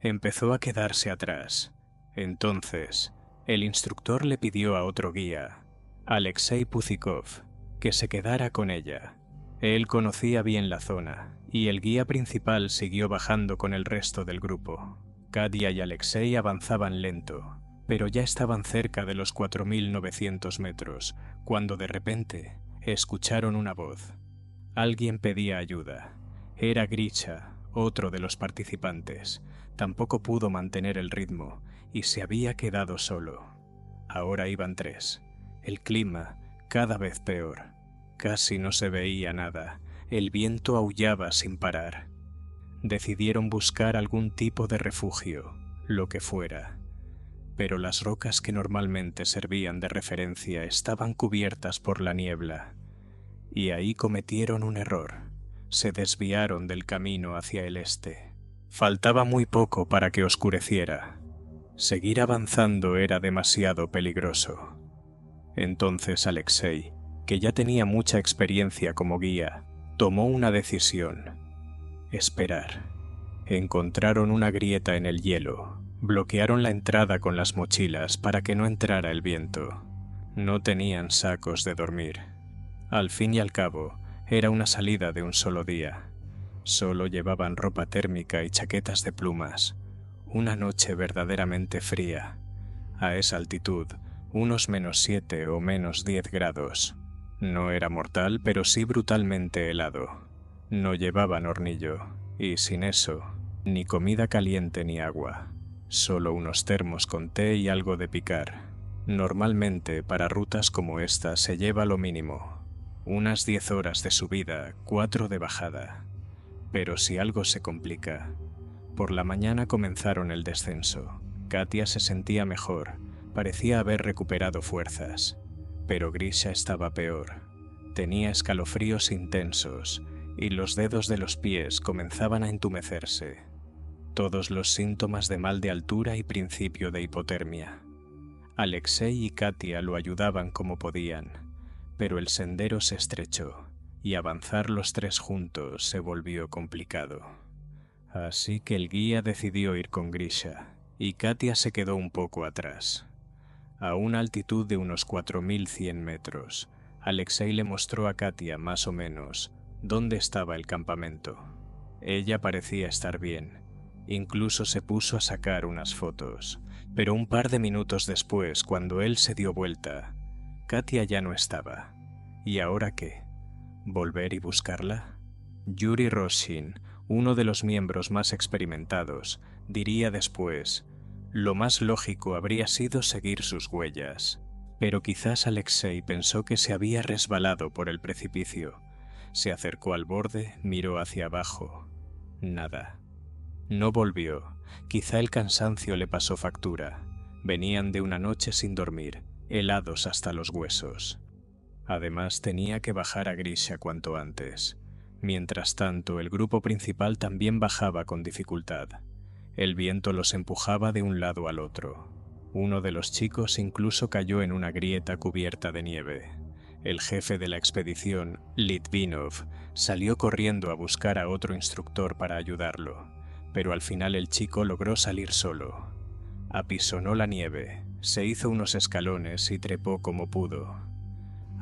Empezó a quedarse atrás. Entonces, el instructor le pidió a otro guía, Alexei Puzikov, que se quedara con ella. Él conocía bien la zona, y el guía principal siguió bajando con el resto del grupo. Katia y Alexei avanzaban lento, pero ya estaban cerca de los 4.900 metros, cuando de repente escucharon una voz. Alguien pedía ayuda. Era Grisha, otro de los participantes. Tampoco pudo mantener el ritmo, y se había quedado solo. Ahora iban 3. El clima, cada vez peor. Casi no se veía nada. El viento aullaba sin parar. Decidieron buscar algún tipo de refugio, lo que fuera. Pero las rocas que normalmente servían de referencia estaban cubiertas por la niebla. Y ahí cometieron un error. Se desviaron del camino hacia el este. Faltaba muy poco para que oscureciera. Seguir avanzando era demasiado peligroso. Entonces Alexei, que ya tenía mucha experiencia como guía, tomó una decisión: esperar. Encontraron una grieta en el hielo, bloquearon la entrada con las mochilas para que no entrara el viento. No tenían sacos de dormir. Al fin y al cabo, era una salida de un solo día. Solo llevaban ropa térmica y chaquetas de plumas. Una noche verdaderamente fría. A esa altitud, unos -7 o -10 grados. No era mortal, pero sí brutalmente helado. No llevaban hornillo, y sin eso, ni comida caliente ni agua. Solo unos termos con té y algo de picar. Normalmente, para rutas como esta se lleva lo mínimo. Unas 10 horas de subida, 4 de bajada. Pero si algo se complica... Por la mañana comenzaron el descenso. Katia se sentía mejor, parecía haber recuperado fuerzas. Pero Grisha estaba peor. Tenía escalofríos intensos, y los dedos de los pies comenzaban a entumecerse. Todos los síntomas de mal de altura y principio de hipotermia. Alexei y Katia lo ayudaban como podían, pero el sendero se estrechó, y avanzar los 3 juntos se volvió complicado. Así que el guía decidió ir con Grisha, y Katia se quedó un poco atrás. A una altitud de unos 4.100 metros, Alexei le mostró a Katia más o menos dónde estaba el campamento. Ella parecía estar bien, incluso se puso a sacar unas fotos, pero un par de minutos después, cuando él se dio vuelta, Katia ya no estaba. ¿Y ahora qué? ¿Volver y buscarla? Yuri Roshin, uno de los miembros más experimentados, diría después: lo más lógico habría sido seguir sus huellas. Pero quizás Alexei pensó que se había resbalado por el precipicio. Se acercó al borde, miró hacia abajo. Nada. No volvió. Quizá el cansancio le pasó factura. Venían de una noche sin dormir, helados hasta los huesos. Además, tenía que bajar a Grisha cuanto antes. Mientras tanto, el grupo principal también bajaba con dificultad. El viento los empujaba de un lado al otro. Uno de los chicos incluso cayó en una grieta cubierta de nieve. El jefe de la expedición, Litvinov, salió corriendo a buscar a otro instructor para ayudarlo, pero al final el chico logró salir solo. Apisonó la nieve, se hizo unos escalones y trepó como pudo.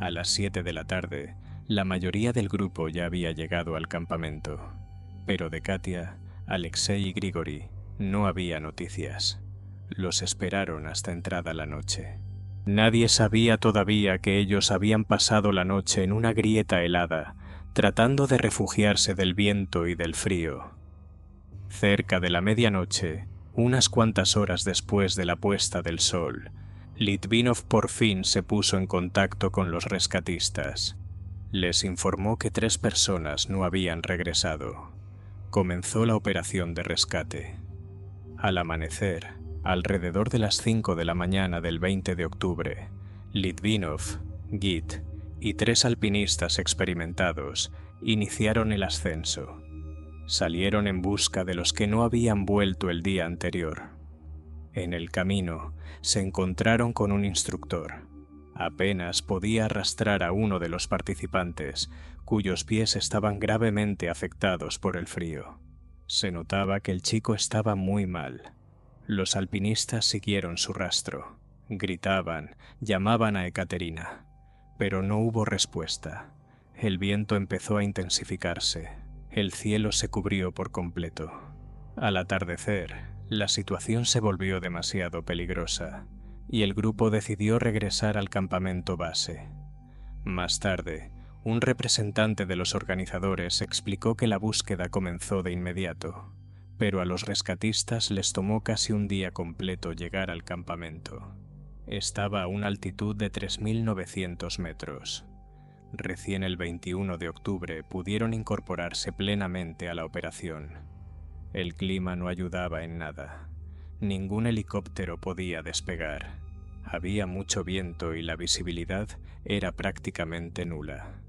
A las 7 de la tarde, la mayoría del grupo ya había llegado al campamento, pero de Katia, Alexei y Grigori no había noticias. Los esperaron hasta entrada la noche. Nadie sabía todavía que ellos habían pasado la noche en una grieta helada, tratando de refugiarse del viento y del frío. Cerca de la medianoche, unas cuantas horas después de la puesta del sol, Litvinov por fin se puso en contacto con los rescatistas. Les informó que 3 personas no habían regresado. Comenzó la operación de rescate. Al amanecer, alrededor de las 5 de la mañana del 20 de octubre, Litvinov, Git y 3 alpinistas experimentados iniciaron el ascenso. Salieron en busca de los que no habían vuelto el día anterior. En el camino, se encontraron con un instructor. Apenas podía arrastrar a uno de los participantes, cuyos pies estaban gravemente afectados por el frío. Se notaba que el chico estaba muy mal. Los alpinistas siguieron su rastro. Gritaban, llamaban a Ekaterina, pero no hubo respuesta. El viento empezó a intensificarse. El cielo se cubrió por completo. Al atardecer, la situación se volvió demasiado peligrosa, y el grupo decidió regresar al campamento base. Más tarde, un representante de los organizadores explicó que la búsqueda comenzó de inmediato, pero a los rescatistas les tomó casi un día completo llegar al campamento. Estaba a una altitud de 3.900 metros. Recién el 21 de octubre pudieron incorporarse plenamente a la operación. El clima no ayudaba en nada. Ningún helicóptero podía despegar. Había mucho viento y la visibilidad era prácticamente nula.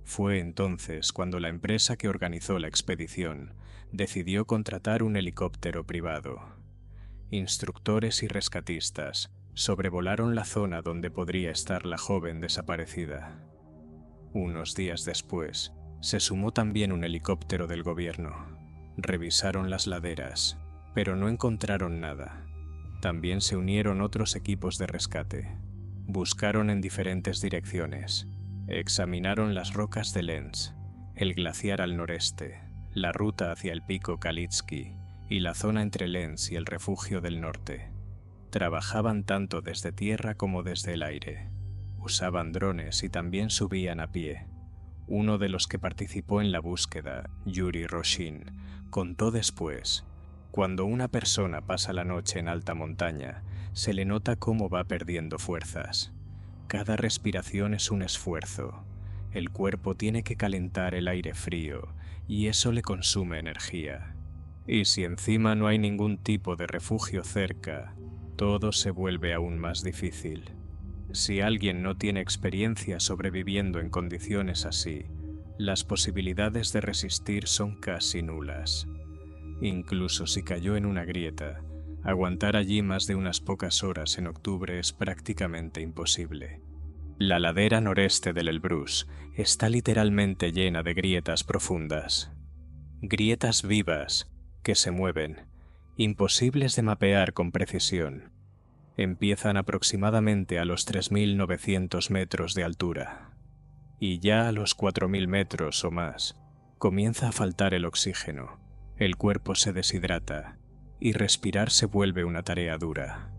Fue entonces cuando la empresa que organizó la expedición decidió contratar un helicóptero privado. Instructores y rescatistas sobrevolaron la zona donde podría estar la joven desaparecida. Unos días después, se sumó también un helicóptero del gobierno. Revisaron las laderas, pero no encontraron nada. También se unieron otros equipos de rescate. Buscaron en diferentes direcciones. Examinaron las rocas de Lens, el glaciar al noreste, la ruta hacia el pico Kalitsky y la zona entre Lens y el refugio del norte. Trabajaban tanto desde tierra como desde el aire. Usaban drones y también subían a pie. Uno de los que participó en la búsqueda, Yuri Roshin, contó después: cuando una persona pasa la noche en alta montaña, se le nota cómo va perdiendo fuerzas. Cada respiración es un esfuerzo. El cuerpo tiene que calentar el aire frío y eso le consume energía. Y si encima no hay ningún tipo de refugio cerca, todo se vuelve aún más difícil. Si alguien no tiene experiencia sobreviviendo en condiciones así, las posibilidades de resistir son casi nulas. Incluso si cayó en una grieta, aguantar allí más de unas pocas horas en octubre es prácticamente imposible. La ladera noreste del Elbrus está literalmente llena de grietas profundas. Grietas vivas, que se mueven, imposibles de mapear con precisión. Empiezan aproximadamente a los 3.900 metros de altura. Y ya a los 4.000 metros o más, comienza a faltar el oxígeno, el cuerpo se deshidrata y respirar se vuelve una tarea dura.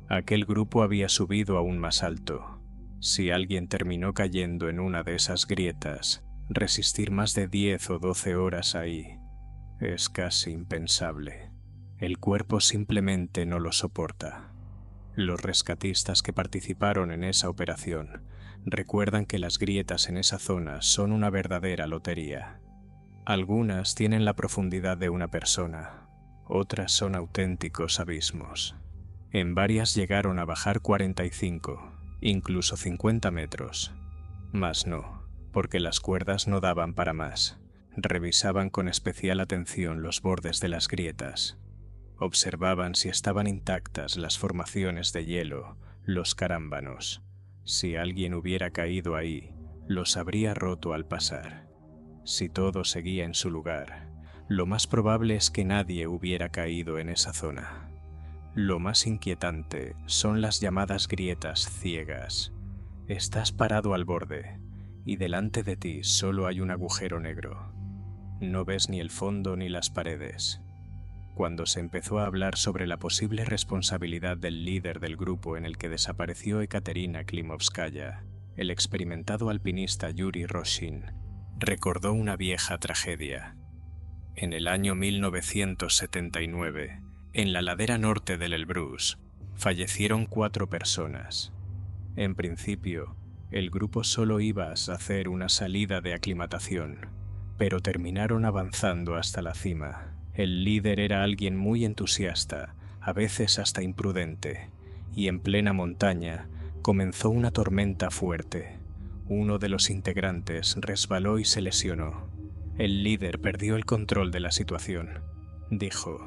Aquel grupo había subido aún más alto. Si alguien terminó cayendo en una de esas grietas, resistir más de 10 o 12 horas ahí es casi impensable. El cuerpo simplemente no lo soporta. Los rescatistas que participaron en esa operación recuerdan que las grietas en esa zona son una verdadera lotería. Algunas tienen la profundidad de una persona, otras son auténticos abismos. En varias llegaron a bajar 45, incluso 50 metros. Mas no, porque las cuerdas no daban para más. Revisaban con especial atención los bordes de las grietas. Observaban si estaban intactas las formaciones de hielo, los carámbanos. Si alguien hubiera caído ahí, los habría roto al pasar. Si todo seguía en su lugar, lo más probable es que nadie hubiera caído en esa zona. Lo más inquietante son las llamadas grietas ciegas. Estás parado al borde, y delante de ti solo hay un agujero negro. No ves ni el fondo ni las paredes. Cuando se empezó a hablar sobre la posible responsabilidad del líder del grupo en el que desapareció Ekaterina Klimovskaya, el experimentado alpinista Yuri Roshin recordó una vieja tragedia. En el año 1979, en la ladera norte del Elbrus, fallecieron 4 personas. En principio, el grupo solo iba a hacer una salida de aclimatación, pero terminaron avanzando hasta la cima. El líder era alguien muy entusiasta, a veces hasta imprudente, y en plena montaña comenzó una tormenta fuerte. Uno de los integrantes resbaló y se lesionó. El líder perdió el control de la situación. Dijo: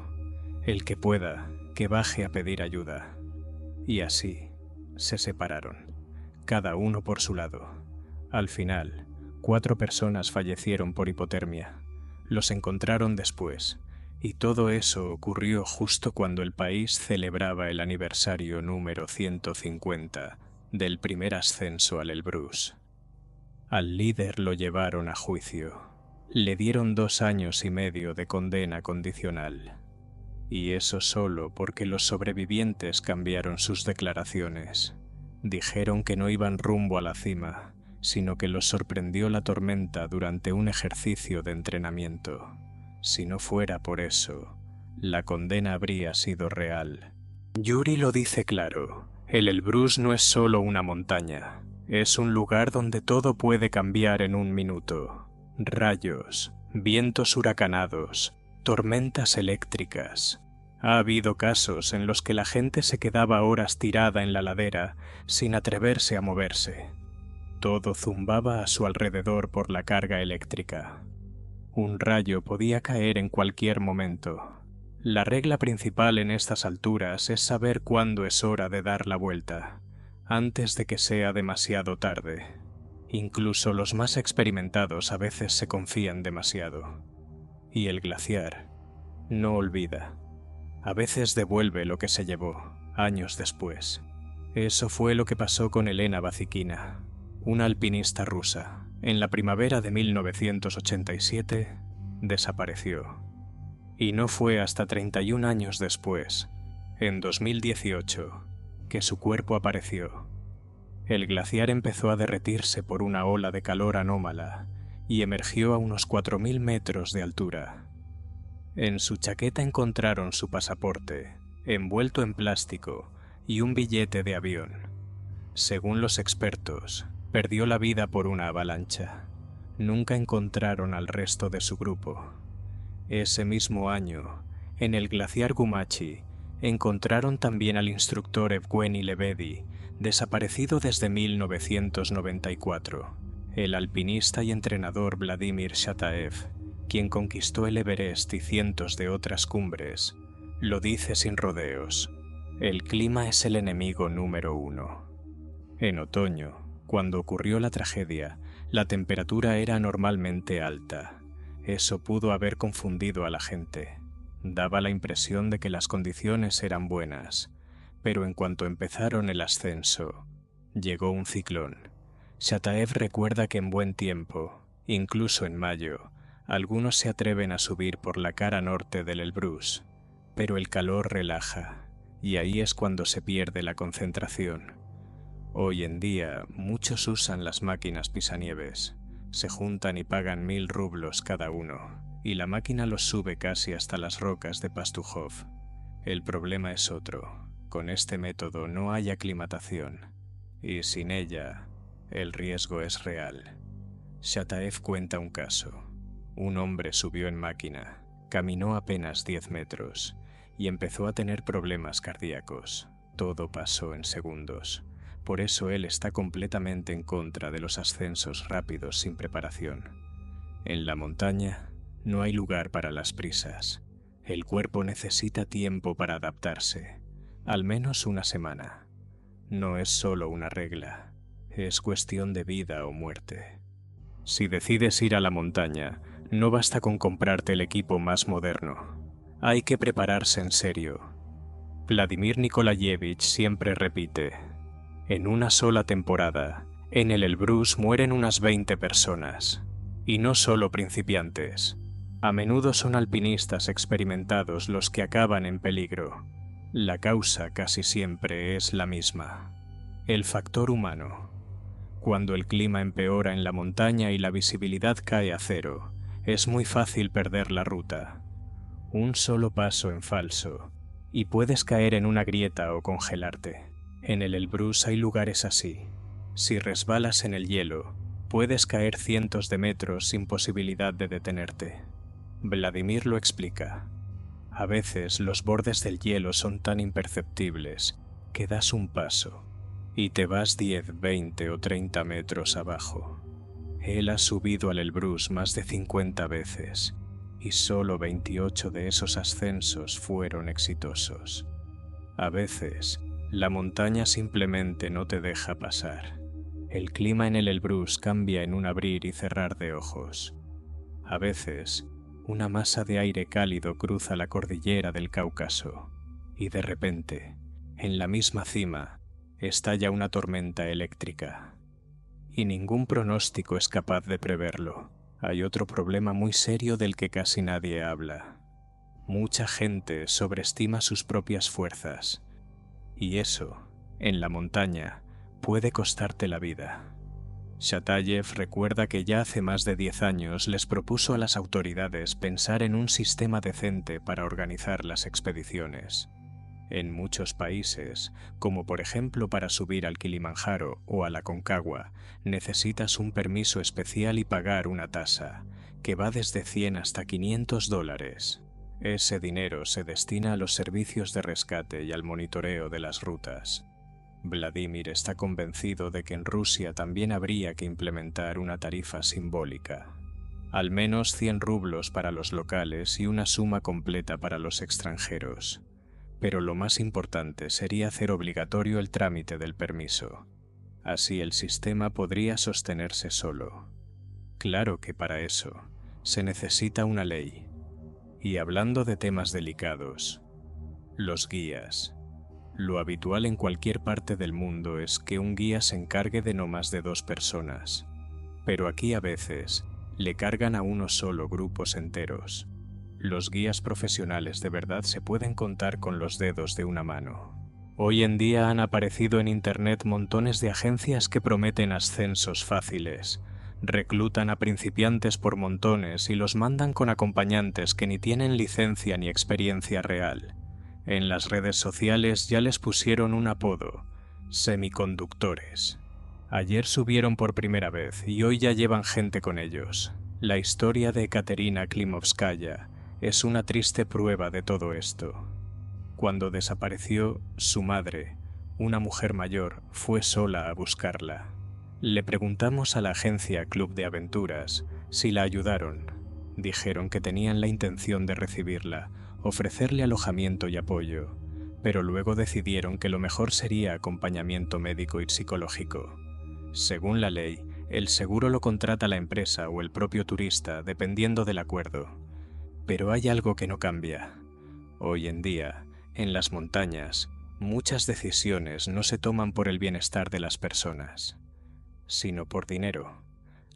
"El que pueda, que baje a pedir ayuda". Y así se separaron, cada uno por su lado. Al final, 4 personas fallecieron por hipotermia. Los encontraron después, y todo eso ocurrió justo cuando el país celebraba el aniversario número 150 del primer ascenso al Elbrus. Al líder lo llevaron a juicio. Le dieron 2 años y medio de condena condicional. Y eso solo porque los sobrevivientes cambiaron sus declaraciones. Dijeron que no iban rumbo a la cima, sino que los sorprendió la tormenta durante un ejercicio de entrenamiento. Si no fuera por eso, la condena habría sido real. Yuri lo dice claro: el Elbrus no es solo una montaña, es un lugar donde todo puede cambiar en un minuto. Rayos, vientos huracanados, tormentas eléctricas. Ha habido casos en los que la gente se quedaba horas tirada en la ladera sin atreverse a moverse. Todo zumbaba a su alrededor por la carga eléctrica. Un rayo podía caer en cualquier momento. La regla principal en estas alturas es saber cuándo es hora de dar la vuelta, antes de que sea demasiado tarde. Incluso los más experimentados a veces se confían demasiado. Y el glaciar no olvida. A veces devuelve lo que se llevó, años después. Eso fue lo que pasó con Elena Vazikina, una alpinista rusa. En la primavera de 1987 desapareció. Y no fue hasta 31 años después, en 2018, que su cuerpo apareció. El glaciar empezó a derretirse por una ola de calor anómala y emergió a unos 4.000 metros de altura. En su chaqueta encontraron su pasaporte, envuelto en plástico, y un billete de avión. Según los expertos, perdió la vida por una avalancha. Nunca encontraron al resto de su grupo. Ese mismo año, en el glaciar Gumachi, encontraron también al instructor Evgueni Lebedi, desaparecido desde 1994. El alpinista y entrenador Vladimir Shataev, quien conquistó el Everest y cientos de otras cumbres, lo dice sin rodeos: el clima es el enemigo número 1. En otoño, cuando ocurrió la tragedia, la temperatura era anormalmente alta. Eso pudo haber confundido a la gente. Daba la impresión de que las condiciones eran buenas, pero en cuanto empezaron el ascenso, llegó un ciclón. Shataev recuerda que en buen tiempo, incluso en mayo, algunos se atreven a subir por la cara norte del Elbrus, pero el calor relaja, y ahí es cuando se pierde la concentración. Hoy en día, muchos usan las máquinas pisanieves. Se juntan y pagan 1.000 rublos cada uno, y la máquina los sube casi hasta las rocas de Pastujov. El problema es otro. Con este método no hay aclimatación, y sin ella, el riesgo es real. Shataev cuenta un caso. Un hombre subió en máquina, caminó apenas 10 metros y empezó a tener problemas cardíacos. Todo pasó en segundos. Por eso él está completamente en contra de los ascensos rápidos sin preparación. En la montaña no hay lugar para las prisas. El cuerpo necesita tiempo para adaptarse, al menos una semana. No es solo una regla, es cuestión de vida o muerte. Si decides ir a la montaña, no basta con comprarte el equipo más moderno. Hay que prepararse en serio. Vladimir Nikolayevich siempre repite: en una sola temporada, en el Elbrus mueren unas 20 personas. Y no solo principiantes. A menudo son alpinistas experimentados los que acaban en peligro. La causa casi siempre es la misma: el factor humano. Cuando el clima empeora en la montaña y la visibilidad cae a cero, es muy fácil perder la ruta. Un solo paso en falso, y puedes caer en una grieta o congelarte. En el Elbrus hay lugares así. Si resbalas en el hielo, puedes caer cientos de metros sin posibilidad de detenerte. Vladimir lo explica. A veces los bordes del hielo son tan imperceptibles que das un paso y te vas 10, 20 o 30 metros abajo. Él ha subido al Elbrus más de 50 veces y solo 28 de esos ascensos fueron exitosos. A veces, la montaña simplemente no te deja pasar. El clima en el Elbrus cambia en un abrir y cerrar de ojos. A veces, una masa de aire cálido cruza la cordillera del Cáucaso y de repente, en la misma cima, estalla una tormenta eléctrica. Y ningún pronóstico es capaz de preverlo. Hay otro problema muy serio del que casi nadie habla. Mucha gente sobreestima sus propias fuerzas. Y eso, en la montaña, puede costarte la vida. Shatayev recuerda que ya hace más de 10 años les propuso a las autoridades pensar en un sistema decente para organizar las expediciones. En muchos países, como por ejemplo para subir al Kilimanjaro o a la Aconcagua, necesitas un permiso especial y pagar una tasa, que va desde 100 hasta $500. Ese dinero se destina a los servicios de rescate y al monitoreo de las rutas. Vladimir está convencido de que en Rusia también habría que implementar una tarifa simbólica. Al menos 100 rublos para los locales y una suma completa para los extranjeros. Pero lo más importante sería hacer obligatorio el trámite del permiso. Así el sistema podría sostenerse solo. Claro que para eso se necesita una ley. Y hablando de temas delicados, los guías. Lo habitual en cualquier parte del mundo es que un guía se encargue de no más de 2 personas. Pero aquí a veces le cargan a uno solo grupos enteros. Los guías profesionales de verdad se pueden contar con los dedos de una mano. Hoy en día han aparecido en Internet montones de agencias que prometen ascensos fáciles. Reclutan a principiantes por montones y los mandan con acompañantes que ni tienen licencia ni experiencia real. En las redes sociales ya les pusieron un apodo: semiconductores. Ayer subieron por primera vez y hoy ya llevan gente con ellos. La historia de Katerina Klimovskaya es una triste prueba de todo esto. Cuando desapareció, su madre, una mujer mayor, fue sola a buscarla. Le preguntamos a la agencia Club de Aventuras si la ayudaron. Dijeron que tenían la intención de recibirla, ofrecerle alojamiento y apoyo, pero luego decidieron que lo mejor sería acompañamiento médico y psicológico. Según la ley, el seguro lo contrata la empresa o el propio turista, dependiendo del acuerdo. Pero hay algo que no cambia. Hoy en día, en las montañas, muchas decisiones no se toman por el bienestar de las personas, sino por dinero.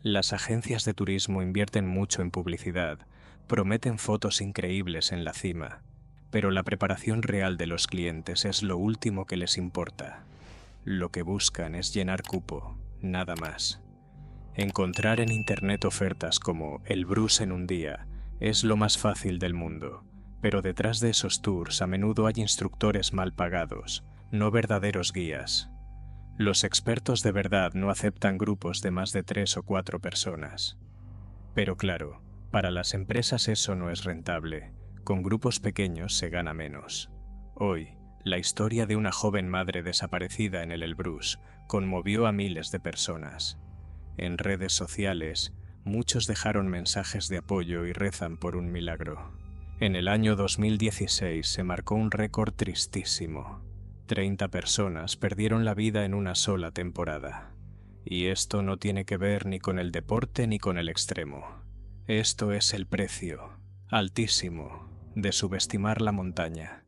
Las agencias de turismo invierten mucho en publicidad, prometen fotos increíbles en la cima, pero la preparación real de los clientes es lo último que les importa. Lo que buscan es llenar cupo, nada más. Encontrar en Internet ofertas como Elbrus en un día es lo más fácil del mundo, Pero detrás de esos tours a menudo hay instructores mal pagados, no verdaderos guías. Los expertos de verdad no aceptan grupos de más de 3 o 4 personas. Pero claro, para las empresas eso no es rentable. Con grupos pequeños se gana menos. Hoy, la historia de una joven madre desaparecida en el Elbrús conmovió a miles de personas. En redes sociales, muchos dejaron mensajes de apoyo y rezan por un milagro. En el año 2016 se marcó un récord tristísimo. 30 personas perdieron la vida en una sola temporada. Y esto no tiene que ver ni con el deporte ni con el extremo. Esto es el precio, altísimo, de subestimar la montaña.